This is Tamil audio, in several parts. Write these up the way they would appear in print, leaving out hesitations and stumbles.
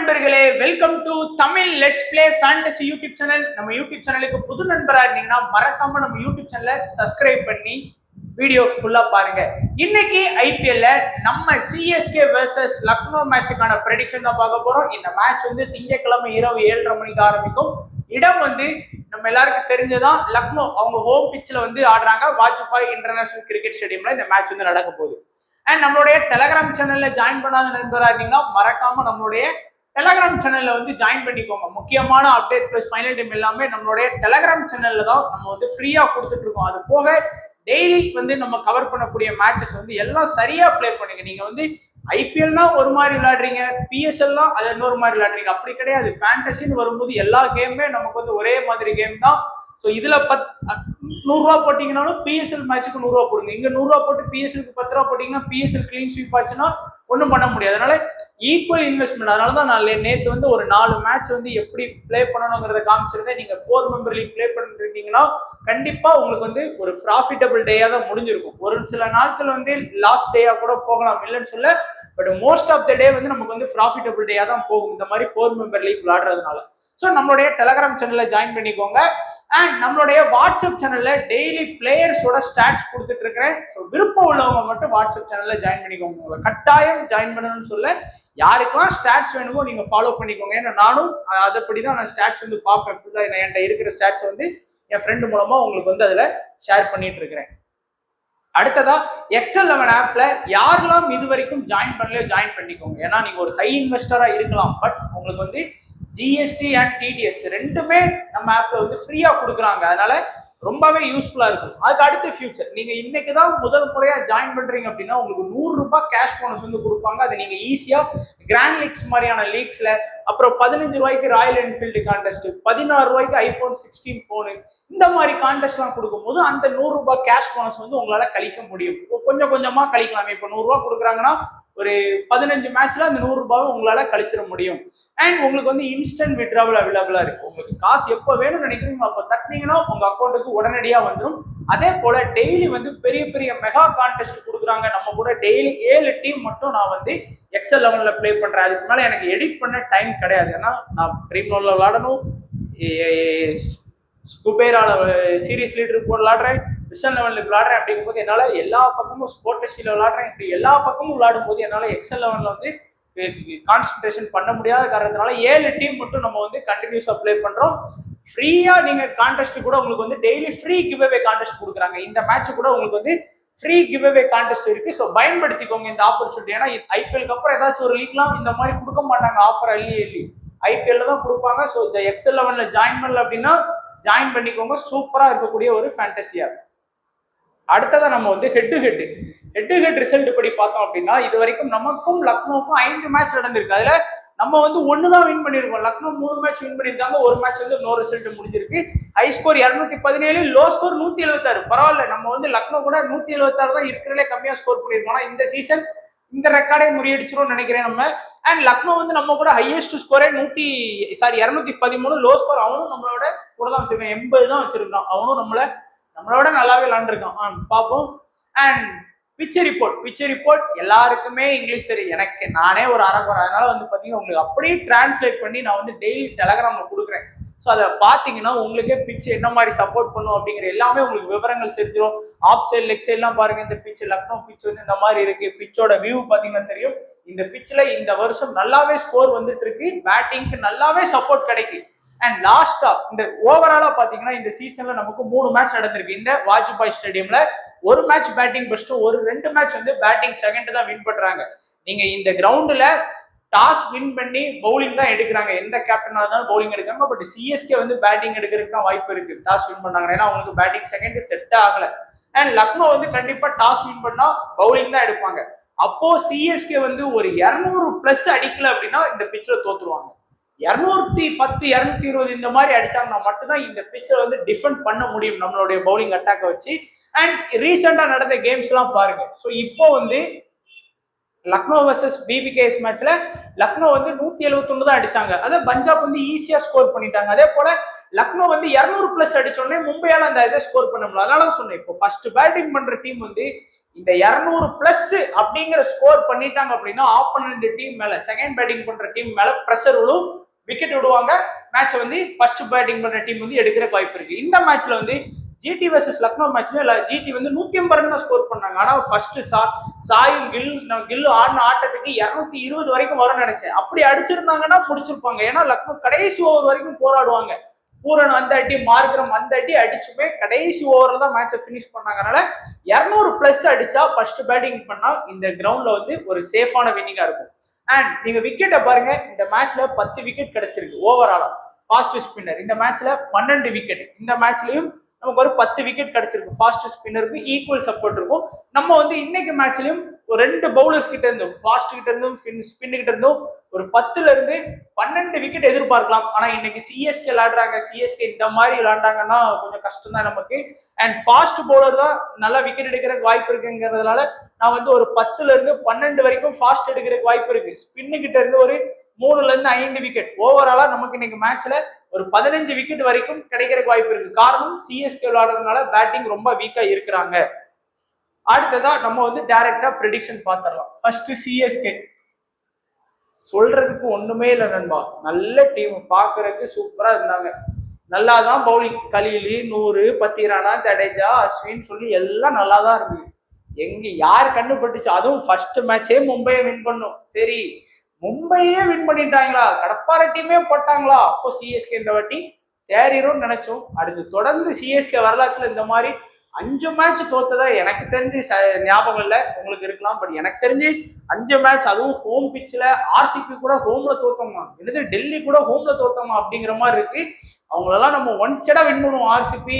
நண்பர்களே, welcome to Tamil let's play fantasy YouTube channel. நம்ம யூடியூப் சேனலுக்கு புது நண்பரா இருந்தீங்கன்னா மறக்காம நம்ம யூடியூப் சேனலை சப்ஸ்கிரைப் பண்ணி வீடியோ ஃபுல்லா பாருங்க. இன்னைக்கு ஐபிஎல்ல நம்ம சிஎஸ்கே வெர்சஸ் லக்னோ மேட்சுக்கான ப்ரெடிக்ஷன் தான் பார்க்க போறோம். இந்த மேட்ச் வந்து திங்கட்கிழமை இரவு 7:30 மணிக்கு ஆரம்பிக்கும். இடம் வந்து நம்ம எல்லாருக்கும் தெரிஞ்சதான், லக்னோ அவங்க ஹோம் பிட்ச்ல வந்து ஆடுறாங்க. வாஜ்பாய் இன்டர்நேஷனல் கிரிக்கெட் ஸ்டேடியம்ல இந்த மேட்ச் வந்து நடக்க போகுது. அண்ட் நம்மளுடைய டெலகிராம் சேனல்ல ஜாயின் பண்ணாத நண்பரா இருந்தீங்கன்னா மறக்காம நம்மளுடைய டெலகிராம் சேனல்ல வந்து ஜாயின் பண்ணிக்கோங்க. முக்கியமான அப்டேட் பிளஸ் ஃபைனல் டைம் எல்லாமே நம்மளுடைய டெலகிராம் சேனல்ல தான் நம்ம வந்து ஃப்ரீயா கொடுத்துட்டு இருக்கோம். அது போக டெய்லி வந்து நம்ம கவர் பண்ணக்கூடிய மேட்சஸ் வந்து எல்லாம் சரியா பிளே பண்ணுங்க. நீங்க வந்து ஐபிஎல்னா ஒரு மாதிரி விளையாடுறீங்க, பிஎஸ்எல்லாம் அது இன்னொரு மாதிரி விளையாடுறீங்க. அப்படி கிடையாது. ஃபேண்டசின்னு வரும்போது எல்லா கேமுமே நமக்கு வந்து ஒரே மாதிரி கேம் தான். ஸோ இதுல 100 போட்டீங்கன்னாலும் பிஎஸ்எல் மேட்சுக்கு 100 போடுங்க. இங்க 100 போட்டு பிஎஸ்எலுக்கு 10 போட்டீங்கன்னா பிஎஸ்எல் கிளீன் ஸ்வீப் ஆச்சுன்னா ஒன்றும் பண்ண முடியாது. அதனால ஈக்குவல் இன்வெஸ்ட்மெண்ட். அதனாலதான் நான் நேற்று வந்து ஒரு 4 மேட்ச் வந்து எப்படி பிளே பண்ணணுங்கிறத காமிச்சிருந்தேன். நீங்க 4 மெம்பர் லீக் பிளே பண்ணிட்டு இருக்கீங்கன்னா கண்டிப்பா உங்களுக்கு வந்து ஒரு ப்ராஃபிட்டபிள் டேயா தான் முடிஞ்சிருக்கும். ஒரு சில நாட்கள் வந்து லாஸ்ட் டேயா கூட போகலாம், இல்லைன்னு சொல்ல. பட் மோஸ்ட் ஆஃப் த டே வந்து நமக்கு வந்து ப்ராஃபிட்டபிள் டேயா தான் போகும் இந்த மாதிரி 4 மெம்பர் லீக் விளையாடுறதுனால. ஸோ நம்மளுடைய டெலகிராம் சேனல்ல ஜாயின் பண்ணிக்கோங்க. அண்ட் நம்மளுடைய வாட்ஸ்அப் சேனல்ல டெய்லி பிளேயர்ஸோட ஸ்டாட்ஸ் கொடுத்துட்டு இருக்கிறேன். ஸோ விருப்பம் உள்ளவங்க மட்டும் வாட்ஸ்அப் சேனல்ல ஜாயின் பண்ணிக்கோங்க. உங்களை கட்டாயம் ஜாயின் பண்ணணும்னு சொல்ல, யாருக்கெல்லாம் ஸ்டாட்ஸ் வேணுமோ நீங்க ஃபாலோ பண்ணிக்கோங்க. ஏன்னா நானும் அதைப்படிதான் நான் ஸ்டாட்ஸ் வந்து பார்ப்பேன். ஃபுல்லா என்கிட்ட இருக்கிற ஸ்டாட்ஸ் வந்து என் ஃப்ரெண்டு மூலமா உங்களுக்கு வந்து அதுல ஷேர் பண்ணிட்டு இருக்கிறேன். அடுத்ததா XL11 ஆப்ல யாரெல்லாம் இது வரைக்கும் ஜாயின் பண்ணலையோ ஜாயின் பண்ணிக்கோங்க. ஏன்னா நீங்க ஒரு ஹை இன்வெஸ்டரா இருக்கலாம், பட் உங்களுக்கு வந்து ஜிஎஸ்டி அண்ட் டிடிஎஸ் ரெண்டுமே நம்ம ஆப்ல வந்து ஃப்ரீயா கொடுக்குறாங்க. அதனால ரொம்பவே யூஸ்ஃபுல்லா இருக்கும். அதுக்கு அடுத்த ஃபியூச்சர், நீங்க இன்னைக்குதான் முதல் முறையா ஜாயின் பண்றீங்க அப்படின்னா உங்களுக்கு 100 ரூபாய் கேஷ் போனஸ் வந்து கொடுப்பாங்க. அதை நீங்க ஈஸியா கிராண்ட் லீக்ஸ் மாதிரியான லீக்ஸ்ல, அப்புறம் 15 ரூபாய்க்கு ராயல் என்ஃபீல்டு கான்டெஸ்ட், 16 ரூபாய்க்கு ஐபோன் 16 போனு, இந்த மாதிரி கான்டெஸ்ட் எல்லாம் கொடுக்கும்போது அந்த 100 ரூபாய் கேஷ் போனஸ் வந்து உங்களால கழிக்க முடியும். கொஞ்சம் கொஞ்சமா கழிக்கலாம். இப்ப 100 ரூபாய் கொடுக்குறாங்கன்னா ஒரு 15 மேட்ச்ல அந்த 100 ரூபாய் உங்களால கழிச்சிட முடியும். அண்ட் உங்களுக்கு வந்து இன்ஸ்டன்ட் வித்ட்ராவல் அவைலபிளா இருக்கு. உங்களுக்கு காசு எப்போ வேணும்னு நினைக்கிறீங்களோ அப்போ தட்டினீங்கன்னா உங்க அக்கௌண்ட்டுக்கு உடனடியா வந்துடும். அதே போல டெய்லி வந்து பெரிய பெரிய மெகா கான்டெஸ்ட் கொடுக்குறாங்க. நம்ம கூட டெய்லி 7 டீம் மட்டும் நான் வந்து XL11ல பிளே பண்றேன். அதுக்கு மேல எனக்கு எடிட் பண்ண டைம் கிடையாது. ஏன்னா நான் ப்ரீமியர்ல விளையாடணும், ஸ்குபேரால சீரீஸ் லீடர் போட விளையாடுறேன், விசன் லெவலில் விளையாடுறேன். அப்படிங்கும்போது என்னால எல்லா பக்கமும் ஸ்போர்டஸில் விளையாடுறேன். இப்படி எல்லா பக்கமும் விளையாடும் போது என்னால XL11ல வந்து கான்சன்ட்ரேஷன் பண்ண முடியாத காரணத்தினால 7 டீம் மட்டும் நம்ம வந்து கண்டினியூஸா பிளே பண்றோம். ஃப்ரீயா நீங்க கான்டெஸ்ட் கூட உங்களுக்கு வந்து daily free give away contest கொடுக்குறாங்க. இந்த மேட்ச் கூட உங்களுக்கு வந்து ஃப்ரீ கிவ் அவே கான்டெஸ்ட் இருக்கு. ஸோ பயன்படுத்திக்கோங்க இந்த ஆப்பர்ச்சுனிட்டி. ஏன்னா ஐபிஎல்க்கு அப்புறம் ஏதாச்சும் ஒரு லீக்லாம் இந்த மாதிரி கொடுக்க மாட்டாங்க. ஆஃபர் அள்ளி ஐபிஎல்ல தான் கொடுப்பாங்க. ஸோ XL11ல ஜாயின் பண்ணல அப்படின்னா ஜாயின் பண்ணிக்கோங்க. சூப்பரா இருக்கக்கூடிய ஒரு ஃபேண்டசியா. அடுத்ததான் நம்ம வந்து ஹெட் டு ஹெட் ரிசல்ட் படி பார்த்தோம் அப்படின்னா இது வரைக்கும் நமக்கும் லக்னோவுக்கும் 5 மேட்ச் நடந்திருக்கு. அதுல நம்ம வந்து 1 தான் வின் பண்ணிருக்கோம். லக்னோ 3 மேட்ச் வின் பண்ணிருக்காங்க. ஒரு மேட்ச் வந்து நோ ரிசல்ட் முடிஞ்சிருக்கு. High score 217, low score 176. பரவாயில்ல, நம்ம வந்து லக்னோ கூட 176 தான் இருக்கிறதுலே கம்மியா ஸ்கோர் பண்ணிருக்கோம். ஆனா இந்த சீசன் இந்த ரெக்கார்டை முறியடிச்சிரும் நினைக்கிறேன் நம்ம. அண்ட் லக்னோ வந்து நம்ம கூட ஹையஸ்ட் ஸ்கோரே 213, லோ ஸ்கோர் அவனும் நம்மளோட கூட தான் வச்சிருக்கான். 80 தான் வச்சிருக்கான். அவனும் நம்மளோட நல்லாவே விளாண்டுருக்கான். பார்ப்போம். அண்ட் பிச் ரிப்போர்ட் எல்லாருக்குமே இங்கிலீஷ் தெரியும். எனக்கு நானே ஒரு அரகுறை. அதனால வந்து பாத்தீங்கன்னா உங்களுக்கு அப்படியே டிரான்ஸ்லேட் பண்ணி நான் வந்து டெய்லி டெலகிராம்ல கொடுக்குறேன். ஸோ அதை பார்த்தீங்கன்னா உங்களுக்கே பிச் என்ன மாதிரி சப்போர்ட் பண்ணும் அப்படிங்கிற எல்லாமே உங்களுக்கு விவரங்கள் தெரிஞ்சிடும். ஆஃப் சைட் லெக் சைட்லாம் பாருங்க. இந்த பிச் லக்னோ பிச் வந்து இந்த மாதிரி இருக்கு. பிச்சோட வியூ பார்த்தீங்கன்னா தெரியும். இந்த பிச்சில் இந்த வருஷம் நல்லாவே ஸ்கோர் வந்துட்டு இருக்கு. பேட்டிங்க்கு நல்லாவே சப்போர்ட் கிடைக்கும். அண்ட் லாஸ்டா இந்த ஓவராலா பாத்தீங்கன்னா இந்த சீசன்ல நமக்கு 3 மேட்ச் நடந்திருக்கு. இந்த வாஜ்பாய் ஸ்டேடியம்ல ஒரு மேட்ச் பேட்டிங் ஃபர்ஸ்ட், 2 மேட்ச் வந்து பேட்டிங் செகண்ட் தான் வின் பண்றாங்க. நீங்க இந்த கிரவுண்ட்ல டாஸ் வின் பண்ணி பவுலிங் தான் எடுக்கிறாங்க. எந்த கேப்டனா இருந்தாலும் பவுலிங் எடுக்காங்க. பட் சிஎஸ்கே வந்து பேட்டிங் எடுக்கிறதுக்கு தான் வாய்ப்பு இருக்கு. டாஸ் வின் பண்ணாங்க. ஏன்னா அவங்களுக்கு பேட்டிங் செகண்ட் செட் ஆகல. அண்ட் லக்னோ வந்து கண்டிப்பா டாஸ் வின் பண்ணா பவுலிங் தான் எடுப்பாங்க. அப்போ சிஎஸ்கே வந்து ஒரு 200+ அடிக்கல அப்படின்னா இந்த பிச்ல தோத்துருவாங்க. 210, 220 இந்த மாதிரி அடிச்சாங்கன்னா மட்டும்தான் இந்த பிச்சை வந்து டிஃபெண்ட் பண்ண முடியும் நம்மளுடைய பவுலிங் அட்டாக்கை வச்சு. அண்ட் ரீசெண்டா நடந்த கேம்ஸ் எல்லாம் பாருங்க. ஸோ இப்போ வந்து லக்னோ வர்சஸ் பிபிகேஎஸ் மேட்ச்ல லக்னோ வந்து 171 தான் அடிச்சாங்க. அதை பஞ்சாப் வந்து ஈஸியா ஸ்கோர் பண்ணிட்டாங்க. அதே போல லக்னோ வந்து 200+ அடிச்சோடனே மும்பையால அந்த இதை ஸ்கோர் பண்ண முடியல. அதனால சொன்னேன், இப்போ ஃபர்ஸ்ட் பேட்டிங் பண்ற டீம் வந்து இந்த 200+ அப்படிங்கிற ஸ்கோர் பண்ணிட்டாங்க அப்படின்னா ஆப்போனன்ட் டீம் மேல, செகண்ட் பேட்டிங் பண்ற டீம் மேல பிரஷர் விழும், விக்கெட் விடுவாங்க. மேட்சை வந்து ஃபர்ஸ்ட் பேட்டிங் பண்ற டீம் வந்து எடுக்கிற வாய்ப்பு இருக்கு. இந்த மேட்ச்ல வந்து ஜிடி வர்சஸ் லக்னோ மேட்ச்ல ஜிடி வந்து 150 ரன் தான் ஸ்கோர் பண்ணாங்க. ஆனா ஃபர்ஸ்ட் சாயும் கில்லு ஆடின ஆட்டத்துக்கு 220 வரைக்கும் வரும்னு நினைச்சேன். அப்படி அடிச்சிருந்தாங்கன்னா முடிச்சிருப்பாங்க. ஏன்னா லக்னோ கடைசி ஓவர் வரைக்கும் போராடுவாங்க. பூரன் அந்த அடி, மார்க்ரம் அந்த அடி அடிச்சுமே கடைசி ஓவர்ல தான் மேட்சை பினிஷ் பண்ணாங்கனால 200+ அடிச்சா ஃபர்ஸ்ட் பேட்டிங் பண்ணா இந்த கிரவுண்ட்ல வந்து ஒரு சேஃபான வின்னிங்கா இருக்கும். அண்ட் நீங்க விக்கெட்டை பாருங்க, இந்த மேட்ச்ல 10 விக்கெட் கிடைச்சிருக்கு ஓவராலா. ஃபாஸ்ட் ஸ்பின்னர் இந்த மேட்ச்ல 12 விக்கெட். இந்த மேட்ச்லயும் நமக்கு ஒரு 10 விக்கெட் கிடைச்சிருக்கு. ஃபாஸ்ட் ஸ்பின்னருக்கு ஈக்குவல் சப்போர்ட் இருக்கும். நம்ம வந்து இன்னைக்கு மேட்ச்லயும் ஒரு 2 பவுலர்ஸ் கிட்ட இருந்தும், ஃபாஸ்ட் கிட்ட இருந்தும் ஸ்பின் கிட்ட இருந்தும் ஒரு 10 விக்கெட் எதிர்பார்க்கலாம். ஆனா இன்னைக்கு சிஎஸ்கே விளையாடுறாங்க. சிஎஸ்கே இந்த மாதிரி விளையாண்டாங்கன்னா கொஞ்சம் கஷ்டம் தான் நமக்கு. அண்ட் ஃபாஸ்ட் பவுலர் தான் நல்லா விக்கெட் எடுக்கிறதுக்கு வாய்ப்பு இருக்குங்கிறதுனால நான் வந்து ஒரு 10 வரைக்கும் ஃபாஸ்ட் எடுக்கிறதுக்கு வாய்ப்பு இருக்கு. ஸ்பின்னு கிட்ட இருந்து ஒரு 3 விக்கெட். ஓவராலா நமக்கு இன்னைக்கு மேட்ச்ல ஒரு 15 விக்கெட் வரைக்கும் கிடைக்கிறதுக்கு வாய்ப்பு இருக்கு. காரணம் சிஎஸ்கே விளையாடுறதுனால பேட்டிங் ரொம்ப வீக்கா இருக்கிறாங்க. அடுத்ததா நம்ம வந்து டைரக்டா ப்ரெடிக்ஷன் பார்த்துடலாம். ஃபர்ஸ்ட் சிஎஸ்கே சொல்றதுக்கு ஒண்ணுமே இல்லை நண்பா. நல்ல டீம், பாக்குறதுக்கு சூப்பரா இருந்தாங்க. நல்லாதான் பவுலிங், கலீலி, 100, பத்திரானா, ஜடேஜா, அஸ்வின் சொல்லி எல்லாம் நல்லா தான் இருக்கு. எங்க யார் கண்டுபட்டுச்சு? அதுவும் ஃபர்ஸ்ட் மேட்சே மும்பையை வின் பண்ணும். சரி, மும்பையே வின் பண்ணிட்டாங்களா, கடப்பார டீமே போட்டாங்களா, அப்போ சிஎஸ்கே இந்த வாட்டி தேறிரும் நினைச்சோம். அடுத்து தொடர்ந்து சிஎஸ்கே வரலாற்றுல இந்த மாதிரி 5 மேட்ச் தோத்ததா எனக்கு தெரிஞ்சு ஞாபகம் இல்லை, உங்களுக்கு இருக்கலாம். பட் எனக்கு தெரிஞ்சு 5 மேட்ச், அதுவும் ஹோம் பிச்சில் ஆர்சிபி கூட ஹோம்ல தோத்தோமா, என்னது டெல்லி கூட ஹோம்ல தோத்தோமா அப்படிங்கிற மாதிரி இருக்கு. அவங்களெல்லாம் நம்ம ஒன் சைடா வின் பண்ணுவோம், ஆர்சிபி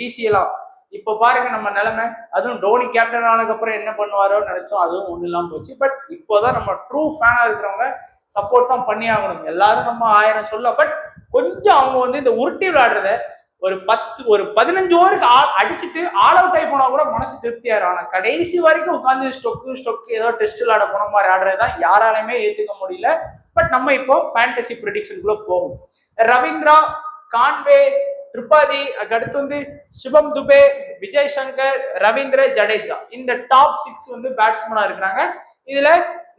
டிசி எல்லாம். இப்போ பாருங்க நம்ம நிலைமை. அதுவும் டோனி கேப்டன் ஆனதுக்கு அப்புறம் என்ன பண்ணுவாரோன்னு நினைச்சோம், அதுவும் ஒண்ணு இல்லாம போச்சு. பட் இப்போதான் நம்ம ட்ரூ ஃபேனா இருக்கிறவங்க சப்போர்ட் தான் பண்ணி ஆகணும். எல்லாரும் நம்ம 1000 சொல்ல, பட் கொஞ்சம் அவங்க வந்து இந்த உருட்டி விளையாடுறத ஒரு 15 ஓவருக்கு அடிச்சுட்டு ஆல் அவுட் ஆகி போனா கூட மனசு திருப்தியாயிரும். ஆனா கடைசி வரைக்கும் உட்காந்து ஸ்டொக்கு ஏதோ டெஸ்ட் விளையாட போன மாதிரி ஆடுறதுதான் யாராலுமே ஏத்துக்க முடியல. பட் நம்ம இப்போ ஃபேண்டசி ப்ரெடிக்ஷனுக்குள்ள போகும். ரவீந்திரா, கான்வே, திரிபாதி, அடுத்து வந்து சிவம் துபே, விஜய் சங்கர், ரவீந்திர ஜடேஜா, இந்த டாப் 6 வந்து பேட்ஸ்மேனா இருக்கிறாங்க. இதுல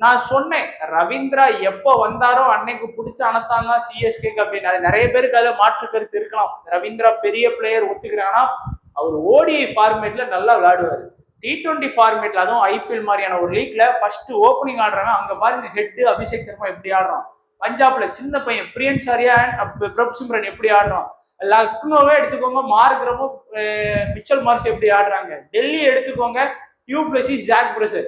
நான் சொன்னேன், ரவீந்திரா எப்போ வந்தாரோ அன்னைக்கு பிடிச்ச அனத்தாங்க சிஎஸ்கேக்கு அப்படின்னு. அது நிறைய பேருக்கு அதுல மாற்று கருத்து இருக்கலாம். ரவீந்திரா பெரிய பிளேயர் ஒத்துக்கிறாங்கன்னா, அவர் ஓடிஐ ஃபார்மேட்ல நல்லா விளையாடுவாரு. T20 ஃபார்மேட்ல, அதுவும் ஐபிஎல் மாதிரியான ஒரு லீக்ல ஃபர்ஸ்ட் ஓப்பனிங் ஆடுறாங்க. அங்க பாருங்க ஹெட் அபிஷேக் சர்மா எப்படி ஆடுறான், பஞ்சாப்ல சின்ன பையன் பிரியன்சாரியா பிரப் சிம்ரன் எப்படி ஆடுறான், லக்னோவே எடுத்துக்கோங்க, மார்க்ரமும் மிச்சல் மார்ஸ் எப்படி ஆடுறாங்க, டெல்லி எடுத்துக்கோங்க, டியூப்ளசிஸ், ஜாக் பிரசர்,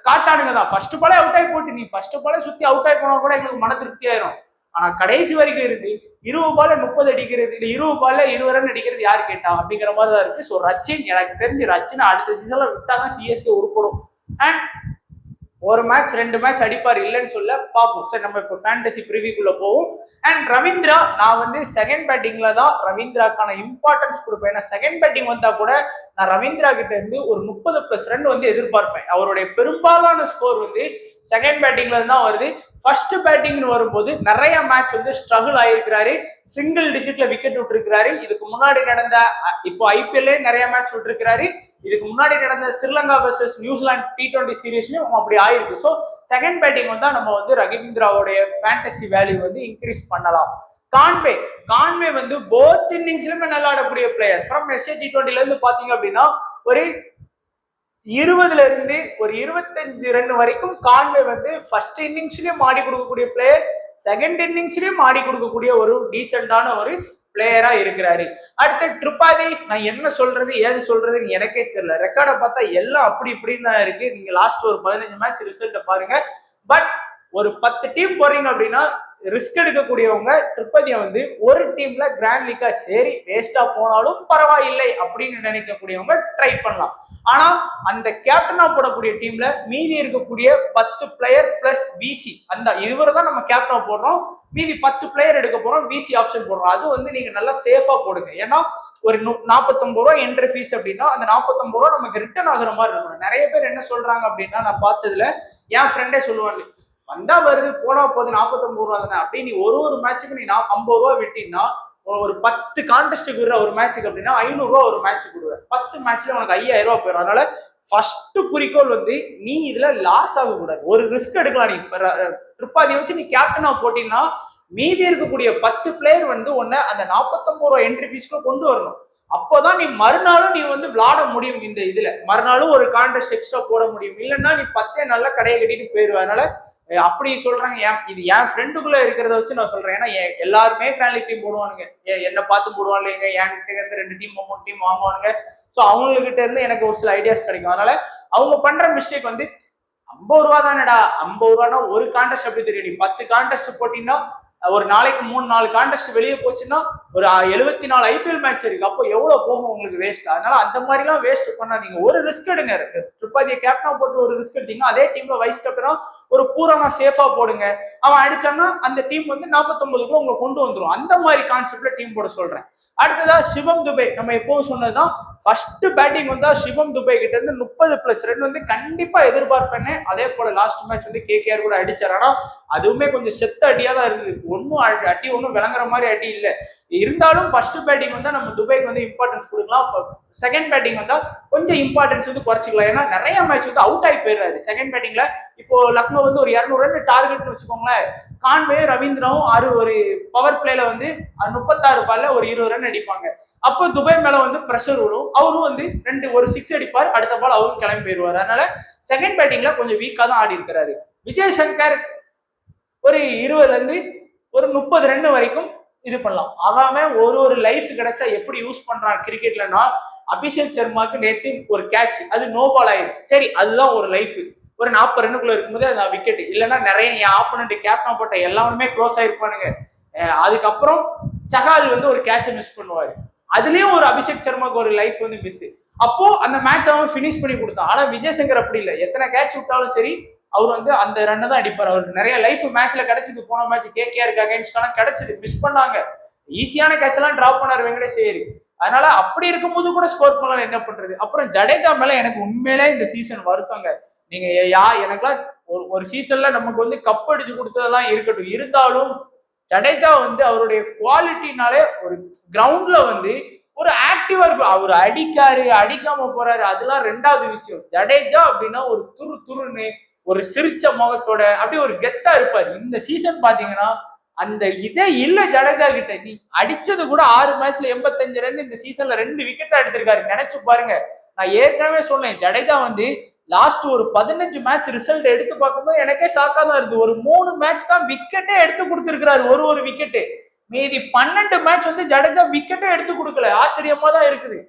காட்டானுங்க தான். ஃபர்ஸ்ட் பாலே அவுட் ஆகி போட்டு, நீ ஃபர்ஸ்ட் பாலே சுத்தி அவுட் ஆகி போனா கூட எங்களுக்கு மன திருப்தி ஆயிரும். ஆனா கடைசி வரைக்கும் இருக்கு 20 பால்ல 30 அடிக்கிறது, இல்ல 20 பால்ல 20 ரன் அடிக்கிறது யாரு கேட்டா அப்படிங்கிற மாதிரி தான் இருக்கு. ஸோ ரச்சின், எனக்கு தெரிஞ்சு ரச்சின் அடுத்த சீசன்ல விட்டாதான் சிஎஸ்கே உருப்படும். அண்ட் ஒரு மேட்ச் 2 மேட்ச் அடிப்பார், இல்லைன்னு சொல்ல பார்ப்போம். சரி, நம்ம இப்போ ஃபேண்டசி ப்ரிவியூக்குள்ள போவோம். அண்ட் ரவீந்திரா, நான் வந்து செகண்ட் பேட்டிங்ல தான் ரவீந்திராக்கான இம்பார்ட்டன்ஸ் கொடுப்பேன். ஏன்னா செகண்ட் பேட்டிங் வந்தா கூட நான் ரவீந்திரா கிட்ட இருந்து ஒரு 30+ ரன் வந்து எதிர்பார்ப்பேன். அவருடைய பெரும்பாலான ஸ்கோர் வந்து செகண்ட் பேட்டிங்ல தான் வருது. ஃபர்ஸ்ட் பேட்டிங்னு வரும்போது நிறைய மேட்ச் வந்து ஸ்ட்ரகிள் ஆயிருக்கிறாரு, சிங்கிள் டிஜிட்ல விக்கெட் விட்டுருக்கிறாரு. இதுக்கு முன்னாடி நடந்த இப்போ ஐபிஎல்லே நிறைய மேட்ச் விட்டுருக்கிறாரு. இதுக்கு முன்னாடி நடந்த ஸ்ரீலங்கா வர்சஸ் நியூசிலாந்து T20 சீரீஸ்லயும் அப்படி ஆயிருக்கு. ஸோ செகண்ட் பேட்டிங் வந்தா நம்ம வந்து ரவீந்திராவுடைய ஃபேண்டசி வேல்யூ வந்து இன்க்ரீஸ் பண்ணலாம். கான்வே வந்து போத் இன்னிங்ஸ்லயுமே நல்லா ஆடக்கூடிய பிளேயர். ஃப்ரம் SA T20ல இருந்து பாத்தீங்க அப்படின்னா ஒரு 20ல இருந்து ஒரு 25 ரன் வரைக்கும் கான்வே வந்து ஃபர்ஸ்ட் இன்னிங்ஸ்லயும் ஆடி கொடுக்கக்கூடிய பிளேயர், செகண்ட் இன்னிங்ஸ்லயும் ஆடி கொடுக்கக்கூடிய ஒரு டீசென்டான ஒரு பிளேயரா இருக்கிறாரு. அடுத்து திரிபாதி, நான் என்ன சொல்றது ஏது சொல்றதுன்னு எனக்கே தெரியல. ரெக்கார்டை பார்த்தா எல்லாம் அப்படி இப்படின்னு தான் இருக்கு. நீங்க லாஸ்ட் ஒரு 15 மேட்ச் ரிசல்ட்டை பாருங்க. பட் ஒரு 10 டீம் போறீங்க அப்படின்னா ரிஸ்க் எடுக்கக்கூடியவங்க திரிபாதியை வந்து ஒரு டீம்ல கிராண்ட் லீக்கா சரி வேஸ்டா போனாலும் பரவாயில்லை அப்படின்னு நினைக்கக்கூடியவங்க ட்ரை பண்ணலாம். ஆனா அந்த கேப்டனா போடக்கூடிய டீம்ல மீதி இருக்கக்கூடிய 10 பிளேயர் பிளஸ் விசி, அந்த இவரை தான் நம்ம கேப்டனா போடுறோம், மீதி 10 பிளேயர் எடுக்க போறோம், விசி ஆப்ஷன் போடுறோம். அது வந்து நீங்க நல்லா சேஃபா போடுங்க. ஏன்னா ஒரு 49 ரூபா என்ட்ரி ஃபீஸ் அப்படின்னா அந்த 49 ரூபா நமக்கு ரிட்டர்ன் ஆகுற மாதிரி இருக்கணும். நிறைய பேர் என்ன சொல்றாங்க அப்படின்னா, நான் பார்த்ததுல என் ஃப்ரெண்டே சொல்லுவாங்க, வந்தா வருது போனா போகுது 49 ரூபா தானே, அப்படி நீ ஒரு மேட்சுக்கு நீ 50 ரூபா விட்டீங்கன்னா ஒரு 10 கான்டெஸ்ட் விடுற ஒரு மேட்சுக்கு அப்படின்னா 500 ரூபா ஒரு மேட்ச் கொடுவேன். 10 மேட்ச்ல உனக்கு 5000 ரூபா போயிடும். அதனால ஃபர்ஸ்ட் குறிக்கோள் வந்து நீ இதுல லாஸ் ஆகக்கூடாது. ஒரு ரிஸ்க் எடுக்கலாம். நீ திருப்பாதியை வச்சு நீ கேப்டனா போட்டீங்கன்னா மீதி இருக்கக்கூடிய 10 பிளேயர் வந்து உன்னை அந்த 49 ரூபா என்ட்ரி ஃபீஸ்க்குள்ள கொண்டு வரணும். அப்போதான் நீ மறுநாளும் நீ வந்து விளாட முடியும். இந்த இதுல மறுநாளும் ஒரு கான்டெஸ்ட் எக்ஸ்ட்ரா போட முடியும். இல்லைன்னா நீ 10 நல்லா கடையை கட்டிட்டு போயிடுவ. அதனால அப்படி சொல்றாங்க. இது என் ஃப்ரெண்டுக்குள்ள இருக்கிறத வச்சு நான் சொல்றேன். ஏன்னா எல்லாருமே கிராண்ட் டீம் போடுவானுங்க. என்ன பார்த்து போடுவாங்க. என்கிட்ட இருந்து 2 டீம் 3 டீம் வாங்குவானுங்க. ஸோ அவங்ககிட்ட இருந்து எனக்கு ஒரு சில ஐடியாஸ் கிடைக்கும். அதனால அவங்க பண்ற மிஸ்டேக் வந்து 50 ரூபா தானடா, 50 ரூபானா ஒரு கான்டெஸ்ட் எப்படி தெரியும்? நீ 10 கான்டெஸ்ட் போட்டீங்கன்னா ஒரு நாளைக்கு 3-4 கான்டெஸ்ட் வெளியே போச்சுன்னா ஒரு 74 ஐபிஎல் மேட்ச் இருக்கு. அப்போ எவ்வளவு போகும் உங்களுக்கு வேஸ்ட். அதனால அந்த மாதிரி எல்லாம் வேஸ்ட் பண்ணாதீங்க. ஒரு ரிஸ்க் எடுங்க. திருப்பதியை கேப்டனா போட்டு ஒரு ரிஸ்க் எடுத்தீங்கன்னா அதே டீம்ல வைஸ் கேப்டனா ஒரு பூரணா சேஃபா போடுங்க. அவன் அடிச்சான்னா அந்த டீம் வந்து 49 உங்களை கொண்டு வந்துடும். அந்த மாதிரி கான்செப்ட்ல டீம் போட சொல்றேன். அடுத்ததா சிவம் துபே. நம்ம எப்பவும் சொன்னதுதான், ஃபர்ஸ்ட் பேட்டிங் வந்தா சிவம் துபே கிட்ட இருந்து 30+ ரன் வந்து கண்டிப்பா எதிர்பார்ப்பேன்னு. அதே போல லாஸ்ட் மேட்ச் வந்து கேகேஆர் கூட அடிச்சார். ஆனா அதுவுமே கொஞ்சம் செத்த அடியா தான் இருந்தது. ஒன்னும் அடி ஒன்னும் விளங்குற மாதிரி அடி இல்லை. இருந்தாலும் ஃபர்ஸ்ட் பேட்டிங் வந்தா நம்ம துபைக்கு வந்து இம்பார்ட்டன்ஸ் கொடுக்கலாம். செகண்ட் பேட்டிங் வந்தா கொஞ்சம் இம்பார்ட்டன்ஸ் வந்து குறைச்சிக்கலாம். ஏன்னா நிறைய மேட்ச் வந்து அவுட் ஆகி போயிடுறாரு செகண்ட் பேட்டிங்ல. இப்போ லக்னோ வந்து ஒரு 200 ரன் டார்கெட்னு வச்சுக்கோங்களேன். கான்வே ரவீந்திராவும் ஒரு பவர் பிளேல வந்து 36 பால்ல ஒரு 20 ரன் அடிப்பாங்க. அப்போ துபை மேல வந்து பிரஷர் விடும். அவரும் வந்து ஒரு 6 அடிப்பார். அடுத்த பால் அவரும் கிளம்பி போயிடுவார். அதனால செகண்ட் பேட்டிங்ல கொஞ்சம் வீக்கா தான் ஆடி இருக்கிறாரு. விஜய் சங்கர் ஒரு 20ல இருந்து ஒரு 30 ரன் வரைக்கும் இது பண்ணலாம். அவன் ஒரு லைஃப் கிடைச்சா எப்படி யூஸ் பண்றான் கிரிக்கெட்லன்னா, அபிஷேக் சர்மாக்கு நேத்து ஒரு கேட்ச், அது நோ பால் ஆயிடுச்சு. சரி, அதுதான் ஒரு லைஃப். ஒரு 40 ரன்னுக்குள்ள இருக்கும்போது அது விக்கெட். இல்லைன்னா நிறைய என் ஆப்போனன்ட் கேப்டன் போட்ட எல்லாருமே க்ளோஸ் ஆயிருப்பானுங்க. அதுக்கப்புறம் சஹால் வந்து ஒரு கேட்சை மிஸ் பண்ணுவாரு. அதுலயும் ஒரு அபிஷேக் சர்மாக்கு ஒரு லைஃப் வந்து மிஸ். அப்போ அந்த மேட்ச் அவன் பினிஷ் பண்ணி கொடுத்தான். ஆனா விஜய் சங்கர் அப்படி இல்லை. எத்தனை கேட்ச் விட்டாலும் சரி அவர் வந்து அந்த ரன்னை தான் அடிப்பார். அவருக்கு நிறைய லைஃப் மேட்ச்ல கிடைச்சது. போன மேட்ச் கேகேஆருக்கு அகைன்ஸ்டாலாம் கிடைச்சது, மிஸ் பண்ணாங்க. ஈஸியான கேட்ச் எல்லாம் டிராப் பண்ணார் வெங்கடேஷ் ஐயர். அதனால அப்படி இருக்கும்போது கூட ஸ்கோர் பண்ணலாம். என்ன பண்றது? அப்புறம் ஜடேஜா மேல எனக்கு உண்மையிலே இந்த சீசன் வருத்தங்க. நீங்க எனக்குலாம் ஒரு சீசன்ல நமக்கு வந்து கப் அடிச்சு கொடுத்ததெல்லாம் இருக்கட்டும், இருந்தாலும் ஜடேஜா வந்து அவருடைய குவாலிட்டினாலே ஒரு கிரவுண்ட்ல வந்து ஒரு ஆக்டிவா இருக்கும். அவர் அடிக்காரு அடிக்காம போறாரு அதெல்லாம் ரெண்டாவது விஷயம். ஜடேஜா அப்படின்னா ஒரு துருன்னு ஒரு சிரிச்ச முகத்தோட அப்படியே ஒரு கெத்தா இருப்பாரு. இந்த சீசன் பாத்தீங்கன்னா அந்த இதே இல்ல ஜடேஜா கிட்ட. நீ அடிச்சது கூட 6 மேட்ச்ல 85 ரன். இந்த சீசன்ல 2 விக்கெட் எடுத்திருக்காரு. நினைச்சு பாருங்க. நான் ஏற்கனவே சொன்னேன், ஜடேஜா வந்து லாஸ்ட் ஒரு 15 மேட்ச் ரிசல்ட் எடுத்து பார்க்கும்போது எனக்கே ஷாக்கா தான் இருக்கு. ஒரு 3 மேட்ச் தான் விக்கெட்டே எடுத்து கொடுத்திருக்கிறாரு. ஒரு விக்கெட்டு. மீதி 12 மேட்ச் வந்து ஜடேஜா விக்கெட்டே எடுத்து கொடுக்கல. ஆச்சரியமா தான் இருக்குது.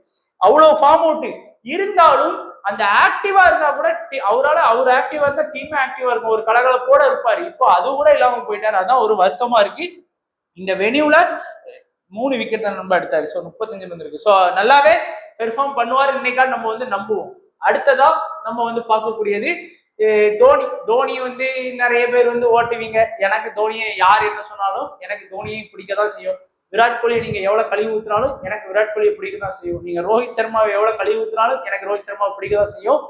அவ்வளவு ஃபார்ம் அவுட் இருந்தாலும் அந்த ஆக்டிவா இருந்தா கூட அவர் ஆக்டிவா இருந்தா டீம் ஆக்டிவா இருக்கும். ஒரு கலகலப்போட இருப்பாரு. இப்போ அது கூட இல்லாம போயிட்டாரு. அதான் ஒரு வருத்தமா இருக்கு. இந்த வெனியூல 3 விக்கெட் தான் நம்ம எடுத்தாரு. ஸோ 35 வந்திருக்கு. ஸோ நல்லாவே பெர்ஃபார்ம் பண்ணுவார் இன்னைக்காக நம்ம வந்து நம்புவோம். அடுத்ததா நம்ம வந்து பார்க்கக்கூடியது தோனி வந்து நிறைய பேர் வந்து ஓட்டுவீங்க. எனக்கு தோனியை யார் என்ன சொன்னாலும் எனக்கு தோனியை பிடிக்கதான் செய்யும். விராட் கோலி நீங்க எவ்வளவு கழிவு ஊத்துனாலும் எனக்கு விராட் கோலியை பிடிக்கதான் செய்யும். நீங்க ரோஹித் சர்மாவை எவ்வளவு கழிவு ஊத்துனாலும் எனக்கு ரோஹித் சர்மாவை பிடிக்கதான் செய்யும்.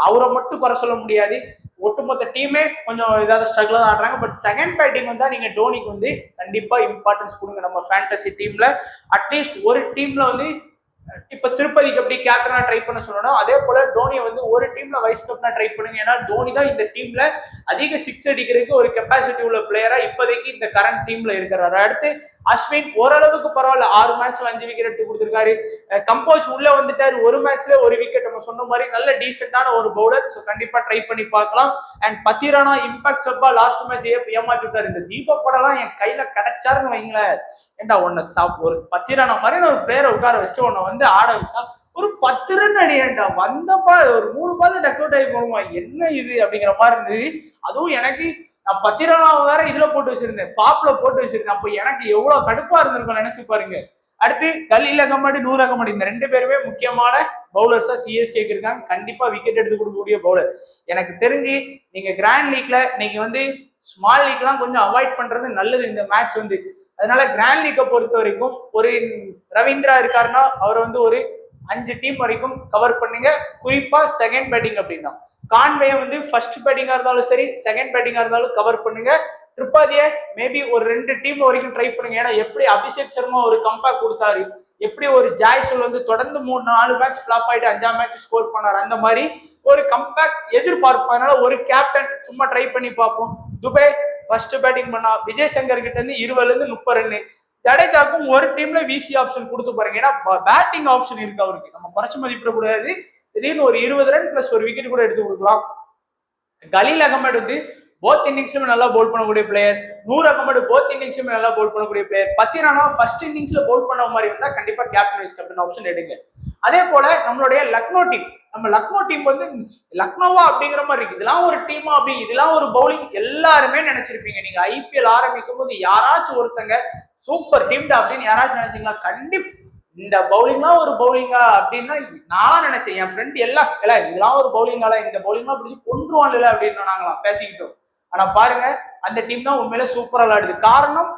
அவரை மட்டும் குறை சொல்ல முடியாது. ஒட்டுமொத்த டீமே கொஞ்சம் ஏதாவது ஸ்ட்ரகிள் தான் ஆடுறாங்க. பட் செகண்ட் பேட்டிங் வந்தா நீங்க டோனிக்கு வந்து கண்டிப்பா இம்பார்ட்டன்ஸ் கொடுங்க. நம்ம ஃபேண்டசி டீம்ல அட்லீஸ்ட் ஒரு டீம்ல வந்து இப்ப திருப்பதிக்கு எப்படி கேப்டனா ட்ரை பண்ண சொல்லணும், அதே போல தோனியை வந்து ஒரு டீம்ல வைஸ் கேப்டனா ட்ரை பண்ணுங்க. ஏன்னா தோனி தான் இந்த டீம்ல அதிக 6 அடிக்கிறதுக்கு ஒரு கெப்பாசிட்டி உள்ள பிளேயரா இப்போதைக்கு இந்த கரண்ட் டீம்ல இருக்கிறாரு. அடுத்து அஸ்வின் ஓரளவுக்கு பரவாயில்ல. 6 மேட்ச்ல 5 விக்கெட் எடுத்து கொடுத்திருக்காரு. கம்போஸ் உள்ள வந்துட்டாரு. ஒரு மேட்ச்ல ஒரு விக்கெட். நம்ம சொன்ன மாதிரி நல்ல டீசென்டான ஒரு பவுலர். ஸோ கண்டிப்பா ட்ரை பண்ணி பார்க்கலாம். அண்ட் பத்திரானா இம்பாக்ட் சப்பா லாஸ்ட் மேட்ச் ஏமாற்றி விட்டாரு. இந்த தீபக் படம்லாம் என் கையில கிடைச்சாருன்னு வைங்களேன். ஏண்டா ஒரு பத்திரானா மாதிரி ஒரு பிளேயரை உட்கார வச்சுட்டு உன்னை வந்து ஆட வச்சா ஒரு 10 ரன் அடியேன்டா வந்தப்பா ஒரு 3 பால் டக் அவுட் ஆகி போகுமா என்ன இது அப்படிங்கிற மாதிரி இருந்தது. அதுவும் எனக்கு நான் 10 ரன் வேற இதுல போட்டு வச்சிருந்தேன், பாப்ல போட்டு வச்சிருந்தேன். அப்போ எனக்கு எவ்வளவு கடுப்பா இருந்திருக்கும் நினைச்சு பாருங்க. அடுத்து கலீல் அகமது, நூர் அகமது, இந்த 2 பேருமே முக்கியமான பவுலர்ஸா சிஎஸ்கேக்கு இருக்காங்க. கண்டிப்பா விக்கெட் எடுத்து கொடுக்கக்கூடிய பவுலர். எனக்கு தெரிஞ்சு நீங்க கிராண்ட் லீக்ல இன்னைக்கு வந்து ஸ்மால் லீக்லாம் கொஞ்சம் அவாய்ட் பண்றது நல்லது இந்த மேட்ச் வந்து. அதனால கிராண்ட் லீக்கை பொறுத்த வரைக்கும் ஒரு ரவீந்திரா இருக்காருன்னா அவரை வந்து ஒரு 5 டீம் வரைக்கும் கவர் பண்ணுங்க. குறிப்பா செகண்ட் பேட்டிங் அப்படின்னா கான்வே வந்து ஃபர்ஸ்ட் பேட்டிங்கா இருந்தாலும் சரி செகண்ட் பேட்டிங்கா இருந்தாலும் கவர் பண்ணுங்க. ட்ரிபாதியை மேபி ஒரு 2 டீம் வரைக்கும் ட்ரை பண்ணுங்க. ஏன்னா எப்படி அபிஷேக் சர்மா ஒரு கம்பேக் கொடுத்தாரு, எப்படி ஒரு ஜாய்சூல் வந்து தொடர்ந்து 3-4 மேட்ச் ஃபிளாப் ஆயிட்டு 5ஆம் மேட்ச் ஸ்கோர் பண்ணாரு, அந்த மாதிரி ஒரு கம்பேக் எதிர்பார்ப்போம். அதனால ஒரு கேப்டன் சும்மா ட்ரை பண்ணி பார்ப்போம். துபே ஃபர்ஸ்ட் பேட்டிங் பண்ணா விஜய் சங்கர் கிட்ட இருந்து 20ல இருந்து 30 ரன். ஜடேஜாக்கும் ஒரு டீம்ல விசி ஆப்ஷன் கொடுத்து பாருங்க. ஏன்னா பேட்டிங் ஆப்ஷன் இருக்கு அவருக்கு, நம்ம குறைச்சு மதிப்பிடக்கூடாது. திடீர்னு ஒரு 20 ரன் பிளஸ் ஒரு விக்கெட் கூட எடுத்து கொடுக்கலாம். கலீல் அகமது வந்து போத் இன்னிங்ஸ்லுமே நல்லா போல் பண்ணக்கூடிய பிளேயர். நூர் அகமது போத் இன்னிங்ஸ்லுமே நல்லா போல் பண்ணக்கூடிய பிளேயர். பத்திரானா ஃபர்ஸ்ட் இன்னிங்ஸ்ல போல் பண்ண மாதிரி இருந்தா கண்டிப்பா கேப்டன் வைஸ் கேப்டன் ஆப்ஷன் எடுங்க. அதே போல நம்மளுடைய லக்னோ டீம், நம்ம லக்னோ டீம் வந்து லக்னோவா அப்படிங்கிற மாதிரி இருக்கு. இதெல்லாம் ஒரு டீமா அப்படி, இதெல்லாம் ஒரு பவுலிங் எல்லாருமே நினைச்சிருப்பீங்க. நீங்க ஐபிஎல் ஆரம்பிக்கும் போது யாராச்சும் ஒருத்தங்க சூப்பர் டீம் அப்படின்னு யாராச்சும் நினைச்சீங்களா? கண்டிப்பா இந்த பவுலிங்லாம் ஒரு பவுலிங்கா அப்படின்னா நான் நினைச்சேன். என் ஃப்ரெண்ட் எல்லாம் இதெல்லாம் ஒரு பவுலிங்கால, இந்த பவுலிங்லாம் பிடிச்சி கொண்டுருவான்ல அப்படின்னு நாங்களாம் பேசிக்கிட்டோம். ஆனா பாருங்க அந்த டீம் தான் உண்மையில சூப்பரா விளையாடுது. காரணம்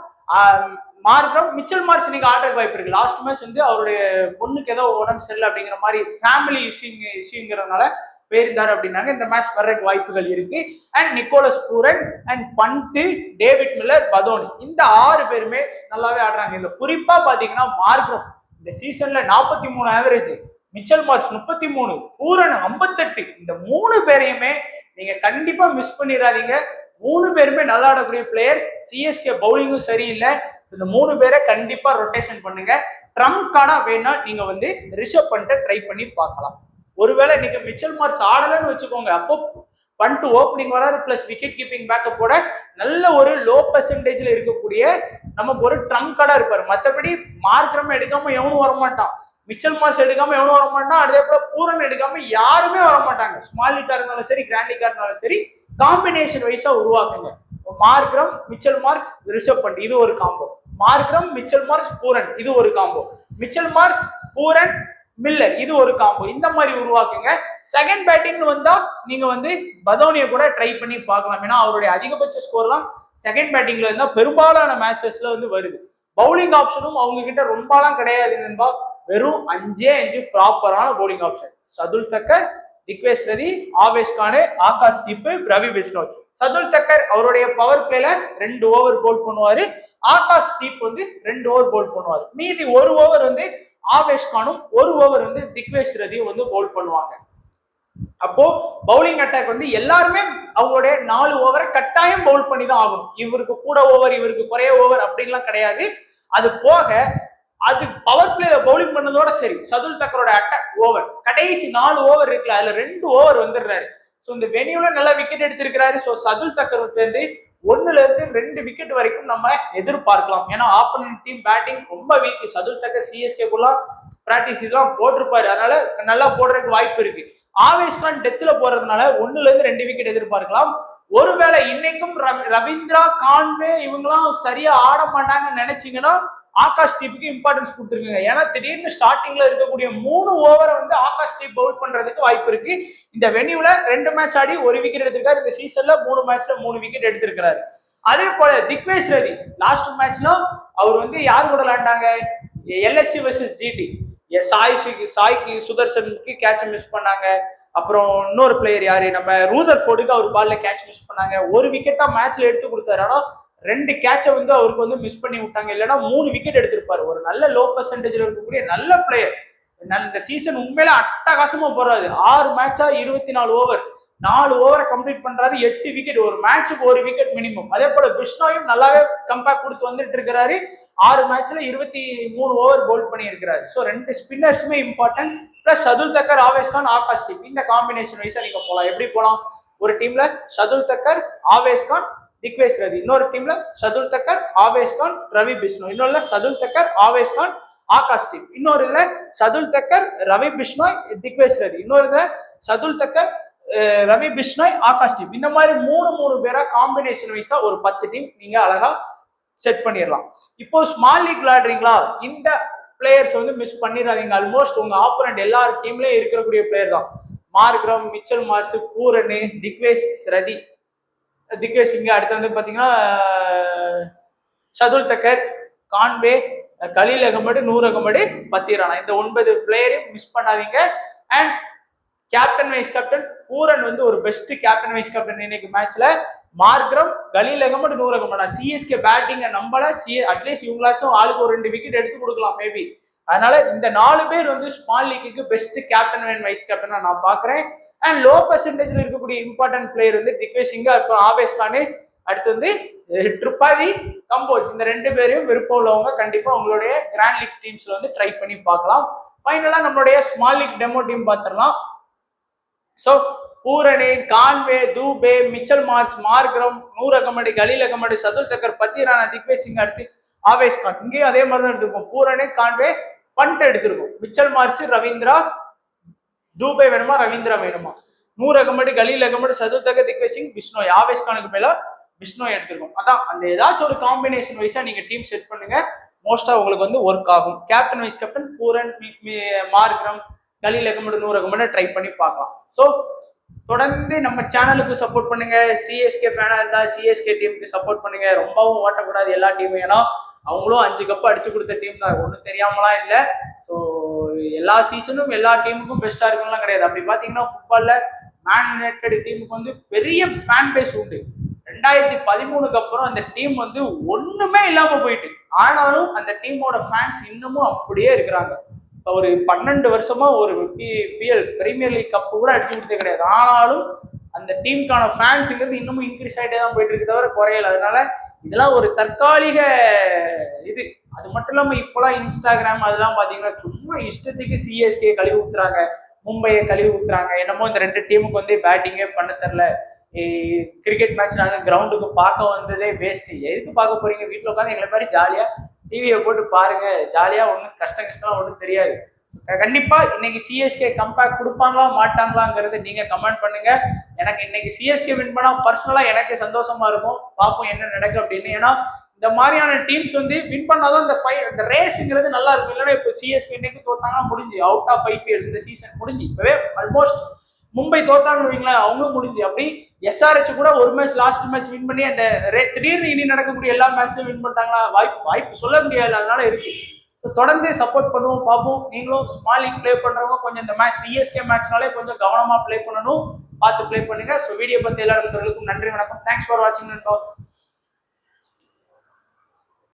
மார்க்ரம், மிச்சல் மார்க்ஸ் நீங்க ஆடுறதுக்கு வாய்ப்பு இருக்கு. லாஸ்ட் மேட்ச் வந்து அவருடைய பொண்ணுக்கு ஏதோ உடம்பு சரியில்லை அப்படிங்கிற மாதிரி ஃபேமிலி இஷ்யூங்கிறதுனால போயிருந்தாரு அப்படின்னாங்க. இந்த மேட்ச் வர்றதுக்கு வாய்ப்புகள் இருக்கு. And Nicholas Pooran and Pant, David Miller, Badoni, இந்த 6 பேருமே நல்லாவே ஆடுறாங்க. இதுல குறிப்பா பாத்தீங்கன்னா மார்க்ரம் இந்த சீசன்ல 43 ஆவரேஜ், மிச்சல் மார்க்ஸ் 33, பூரன் 58. இந்த 3 பேரையுமே நீங்க கண்டிப்பா மிஸ் பண்ணிடாதீங்க. 3 பேருமே நல்லா ஆடக்கூடிய பிளேயர். சிஎஸ்கே பவுலிங்கும் சரியில்லை. இந்த 3 பேரை கண்டிப்பா ரொட்டேஷன் பண்ணுங்க. ட்ரம்ப்கான வேணா நீங்க வந்து ரிஷப் பண்ணிட்டு ட்ரை பண்ணி பார்க்கலாம். ஒருவேளை நீங்க மிச்சல் மார்க்ஸ் ஆடலன்னு வச்சுக்கோங்க, அப்போ பண்ட் ஓப்பனிங் வராது பிளஸ் விக்கெட் கீப்பிங் பேக்கப்போட நல்ல ஒரு லோ பெர்சன்டேஜ்ல இருக்கக்கூடிய நமக்கு ஒரு ட்ரம்ப் கார்டா இருப்பாரு. மற்றபடி மார்க்ரம் எடுக்காம எவனும் வரமாட்டான், மிச்சல் மார்க்ஸ் எடுக்காம எவனும் வரமாட்டான், அதே போல பூரன் எடுக்காம யாருமே வரமாட்டாங்க. ஸ்மால் லீக்கா இருந்தாலும் சரி, கிராண்ட் லீக்கா இருந்தாலும் சரி, காம்பினேஷன் வைஸா உருவாக்குங்க. Markram, Mitchell Marsh, Rishabh Pant, இது ஒரு combo. Markram, Mitchell Marsh, Pooran, இது ஒரு combo. Mitchell Marsh, Pooran, Miller, இது ஒரு காம்போ. இந்த மாதிரி உருவாக்குங்க. செகண்ட் பேட்டிங்னு வந்தா நீங்க வந்து பதோனியை கூட ட்ரை பண்ணி பார்க்கலாம். ஏன்னா அவருடைய அதிகபட்ச ஸ்கோர்லாம் செகண்ட் பேட்டிங்ல இருந்தா பெரும்பாலான மேட்சஸ்ல வந்து வருது. பவுலிங் ஆப்ஷனும் அவங்க கிட்ட ரொம்பலாம் கிடையாது நண்பா. வெறும் 5 ப்ராப்பரான பவுலிங் ஆப்ஷன். சதுல் தக்கர், திக்வேஷ் ரதி, ஆவேஷ் கான், ஆகாஷ் தீப், ரவி பிஷ்னோய். சதுல் தக்கர் அவருடைய பவர் பிளேல 2 ஓவர் போல் பண்ணுவாரு. ஆகாஷ் தீப் வந்து 2 ஓவர் போல் பண்ணுவாரு. மீதி 1 ஓவர் வந்து ஆவேஷ் கானும் 1 ஓவர் வந்து திக்வேஷ் ரதியும் வந்து போல் பண்ணுவாங்க. அப்போ பவுலிங் அட்டாக் வந்து எல்லாருமே அவங்களுடைய 4 ஓவரை கட்டாயம் பவுல் பண்ணி தான் ஆகணும். இவருக்கு கூட ஓவர், இவருக்கு குறைய ஓவர் அப்படின்லாம் கிடையாது. அது போக அது பவர் பிளேல பவுலிங் பண்ணதோட சரி. சதுல் தக்கரோட அட்டாக் ஓவர் கடைசி 4 ஓவர் இருக்குல்ல, அதுல 2 ஓவர் வந்துடுறாரு. ஸோ இந்த வெனியூல நல்லா விக்கெட் எடுத்திருக்கிறாரு. ஸோ சதுல் தக்கர் வந்து 1ல இருந்து 2 விக்கெட் வரைக்கும் நம்ம எதிர்பார்க்கலாம். ஏன்னா ஆப்போனன்ட் டீம் பேட்டிங் ரொம்ப வீக். சதுல் தக்கர் சிஎஸ்கேக்குள்ள பிராக்டிஸ் இதெல்லாம் போட்டிருப்பாரு, அதனால நல்லா போடுறதுக்கு வாய்ப்பு இருக்கு. ஆவேஷ் கான் டெத்ல போறதுனால 1ல இருந்து 2 விக்கெட் எதிர்பார்க்கலாம். ஒருவேளை இன்னைக்கும் ரவீந்திரா, கான்வே இவங்கெல்லாம் சரியா ஆட மாட்டாங்கன்னு நினைச்சீங்கன்னா ஆகாஷ் தீப்புக்கு இம்பார்ட்டன்ஸ் கொடுத்துருக்கீங்க. ஏன்னா திடீர்னு ஸ்டார்டிங்ல இருக்கக்கூடிய 3 ஓவரை வந்து ஆகாஷ் தீப் பவுல் பண்றதுக்கு வாய்ப்பு இருக்கு. இந்த வெனியூல 2 மேட்ச் ஆடி 1 விக்கெட் எடுத்திருக்காரு. இந்த சீசன்ல 3 மேட்ச்ல 3 விக்கெட் எடுத்திருக்கிறாரு. அதே போல திக்வேஷ் ரதி லாஸ்ட் மேட்ச்ல அவர் வந்து யார் கூட விளையாண்டாங்க, எல்எஸ்சி வர்சஸ் ஜிடி. சாய்க்கு சுதர்சனுக்கு கேட்ச் மிஸ் பண்ணாங்க. அப்புறம் இன்னொரு பிளேயர் யாரு, நம்ம ரூதர் ஃபோர்டுக்கு அவர் பால்ல கேட்ச் மிஸ் பண்ணாங்க. 1 விக்கெட் தான் மேட்ச்ல எடுத்து கொடுத்தாரு. ஆனா 2 கேட்சை வந்து அவருக்கு வந்து மிஸ் பண்ணி விட்டாங்க. இல்லைன்னா 3 விக்கெட் எடுத்திருப்பாரு. ஒரு நல்ல லோ பெர்சன்டேஜ்ல இருக்கக்கூடிய நல்ல பிளேயர். இந்த சீசன் உண்மையில அட்டகாசமா போறாரு. 6 மேட்சா 24 ஓவர், 4 ஓவரை கம்ப்ளீட் பண்றாரு, 8 விக்கெட். ஒரு மேட்சுக்கு 1 விக்கெட் மினிமம். அதே போல பிஷ்னாயும் நல்லாவே கம்பேக் கொடுத்து வந்துட்டு இருக்கிறாரு. 6 மேட்ச்ல 23 ஓவர் போல் பண்ணி இருக்கிறாரு. ஸோ 2 ஸ்பின்னர்ஸுமே இம்பார்ட்டன்ட். பிளஸ் சதுல் தக்கர், ஆவேஷ் கான், ஆகாஷ் தீப், இந்த காம்பினேஷன் வைஸா நீங்க போலாம். எப்படி போலாம்? ஒரு டீம்ல சதுல் தக்கர், ஆவேஷ் கான், திக்வேஷ் ரதி. இன்னொரு டீம்ல சதுல் தக்கர், ஆவேஷ் கான், ரவி பிஷ்னோய். இன்னொரு சதுல் தக்கர், ஆவேஷ் கான், ஆகாஷ் தீப். இன்னொரு இதுல சதுல் தக்கர், ரவி பிஷ்னோய், திக்வேஷ் ரதி. இன்னொரு இதுல சதுல் தக்கர், ரவி பிஷ்னோய், ஆகாஷ் தீப். இந்த மாதிரி 3 பேரா காம்பினேஷன் வைஸா ஒரு 10 டீம் நீங்க அழகா செட் பண்ணிடலாம். இப்போ ஸ்மால் லீக் விளையாடுறீங்களா, இந்த பிளேயர்ஸ் வந்து மிஸ் பண்ணிடாதீங்க. ஆல்மோஸ்ட் உங்க ஆப்போனன்ட் எல்லார் டீம்லயும் இருக்கக்கூடிய பிளேயர் தான். Markram, Mitchell Marsh, Pooran, Digvesh Rathi, Digvesh இங்க. அடுத்து வந்து பாத்தீங்கன்னா சதுல் தக்கர், கான்வே, கலீல் அகமது, நூர் அகமது, பத்திரானா, இந்த 9 பிளேயரையும் மிஸ் பண்ணாதீங்க. And captain vice captain Pooran வந்து ஒரு பெஸ்ட் கேப்டன் வைஸ் கேப்டன் இன்னைக்கு மேட்ச்ல. மார்க்ரம், கலீல் அகமது, நூர் அகமது. சிஎஸ்கே பேட்டிங்க நம்பல, அட்லீஸ்ட் இவங்களாச்சும் ஆளுக்கு ஒரு 2 விக்கெட் எடுத்து கொடுக்கலாம் மேபி. அதனால இந்த 4 பேர் வந்து ஸ்மால் லீக்கு பெஸ்ட் கேப்டன் அண்ட் வைஸ் கேப்டனா நான் பாக்குறேன். அண்ட் லோ பர்சன்டேஜ்ல இருக்கக்கூடிய இம்பார்ட்டன்ட் பிளேயர் வந்து திக்வேஷ் சிங்கா இருக்கும், ஆவேஸ் கான், அடுத்து வந்து ட்ரிபாதி, கம்போஸ். இந்த 2 பேரையும் விருப்பம் உள்ளவங்க கண்டிப்பா உங்களுடைய கிராண்ட் லீக் டீம்ஸ்ல வந்து ட்ரை பண்ணி பார்க்கலாம். ஃபைனலா நம்மளுடைய ஸ்மால் லீக் டெமோ டீம் பார்த்துடலாம். ஸோ பூரணே, Conway, Dube, Mitchell Marsh, Markram, Noor Ahmad, Khaleel Ahmed, Shardul Thakur, Pathirana, Digvesh Singh, அடுத்து ஆவேஸ் கான். இங்கேயும் அதே மாதிரி தான் எடுத்திருக்கும். பூரணே, கான்வே, பண்ட் எடுத்திருக்கும். மிச்சல் மார்ஸ், ரவீந்திரா, தூபே வேணுமா, ரவீந்திரா வேணுமா, நூர் அகமது, கலீல் அகமது, சதுல் தக்கர், திக்வேஷ் சிங், பிஷ்னோய். ஆவேஸ் கானுக்கு மேல பிஷ்னோய் எடுத்திருக்கும். அதான் அந்த ஏதாச்சும் ஒரு காம்பினேஷன் வைஸா நீங்க டீம் செட் பண்ணுங்க, மோஸ்டா உங்களுக்கு வந்து ஒர்க் ஆகும். Captain vice captain Pooran, Markram, Khaleel Ahmed, Noor Ahmad try பண்ணி பார்க்கலாம். ஸோ தொடர்ந்து நம்ம சேனலுக்கு சப்போர்ட் பண்ணுங்க. சிஎஸ்கே ஃபேனா இருந்தா சிஎஸ்கே டீமுக்கு சப்போர்ட் பண்ணுங்க. ரொம்பவும் ஓட்டக்கூடாது எல்லா டீமும், ஏன்னா அவங்களும் 5 கப் அடிச்சு கொடுத்த டீம் தான், ஒன்றும் தெரியாமலாம் இல்லை. ஸோ எல்லா சீசனும் எல்லா டீமுக்கும் பெஸ்டா இருக்கும்லாம் கிடையாது. அப்படி பார்த்தீங்கன்னா ஃபுட்பால்ல மேன் யுனைடெட் டீமுக்கு வந்து பெரிய ஃபேன் பேஸ் உண்டு. 2013க்கு அப்புறம் அந்த டீம் வந்து ஒண்ணுமே இல்லாம போயிட்டு, ஆனாலும் அந்த டீமோட ஃபேன்ஸ் இன்னமும் அப்படியே இருக்கிறாங்க. ஒரு 12 வருஷமா ஒரு பிஎல் பிரீமியர் லீக் கப் கூட அடிச்சு கொடுத்தே கிடையாது. ஆனாலும் அந்த டீமுக்கான ஃபேன்ஸுங்கிறது இன்னமும் இன்க்ரீஸ் ஆகிட்டே தான் போயிட்டு இருக்கு, தவிர குறையல. அதனால இதெல்லாம் ஒரு தற்காலிக இது. அது மட்டும் இல்லாம இப்பெல்லாம் இன்ஸ்டாகிராம் அதெல்லாம் பாத்தீங்கன்னா சும்மா இஷ்டத்துக்கு சிஎஸ்கே கழுவி ஊத்துறாங்க, மும்பையை கழுவி ஊத்துறாங்க. என்னமோ இந்த 2 டீமுக்கு வந்து பேட்டிங்கே பண்ண தெரில, கிரிக்கெட் மேட்ச் நாங்கள் கிரவுண்டுக்கு பார்க்க வந்ததே வேஸ்ட். எதுக்கு பார்க்க போறீங்க, வீட்டில் உட்காந்து எங்களை மாதிரி ஜாலியா டிவியை போட்டு பாருங்க, ஜாலியா ஒன்றும் கஷ்டம் ஒன்றும் தெரியாது. கண்டிப்பா இன்னைக்கு சிஎஸ்கே கம்பேக் கொடுப்பாங்களா மாட்டாங்களாங்கிறது நீங்க கமெண்ட் பண்ணுங்க. எனக்கு இன்னைக்கு சிஎஸ்கே வின் பண்ணா பர்சனலா எனக்கு சந்தோஷமா இருக்கும். பார்ப்போம் என்ன நடக்கும் அப்படின்னு. ஏன்னா இந்த மாதிரியான டீம்ஸ் வந்து வின் பண்ணாதான் இந்த ரேஸுங்கிறது நல்லா இருக்கும். இல்லைன்னா இப்போ சிஎஸ்கே இன்னைக்கு தோத்தாங்கன்னா முடிஞ்சு, அவுட் ஆஃப் ஐபிஎல் இந்த சீசன் முடிஞ்சு. இப்பவே ஆல்மோஸ்ட் மும்பை தோத்தாங்கன்னு வைங்களேன், அவங்களும் முடிஞ்சு. அப்படி எஸ்ஆர்ஹெச் கூட ஒரு மேட்ச் லாஸ்ட் மேட்ச் வின் பண்ணி அந்த திடீர்னு இனி நடக்கக்கூடிய எல்லா மேட்ச்லயும் வின் பண்ணிட்டாங்களா, வாய்ப்பு சொல்ல முடியாது. அதனால இருக்கு. ஸோ தொடர்ந்து சப்போர்ட் பண்ணுவோம், பார்ப்போம். நீங்களும் ஸ்மால் லீக் பிளே பண்றவங்க கொஞ்சம் இந்த மேட்ச் சிஎஸ்கே மேட்ச்னாலே கொஞ்சம் கவனமா பிளே பண்ணணும், பார்த்து பிளே பண்ணுங்க. ஸோ வீடியோ பத்தி எல்லா நண்பர்களுக்கும் நன்றி, வணக்கம். தேங்க்ஸ் ஃபார் வாட்சிங் நண்பா.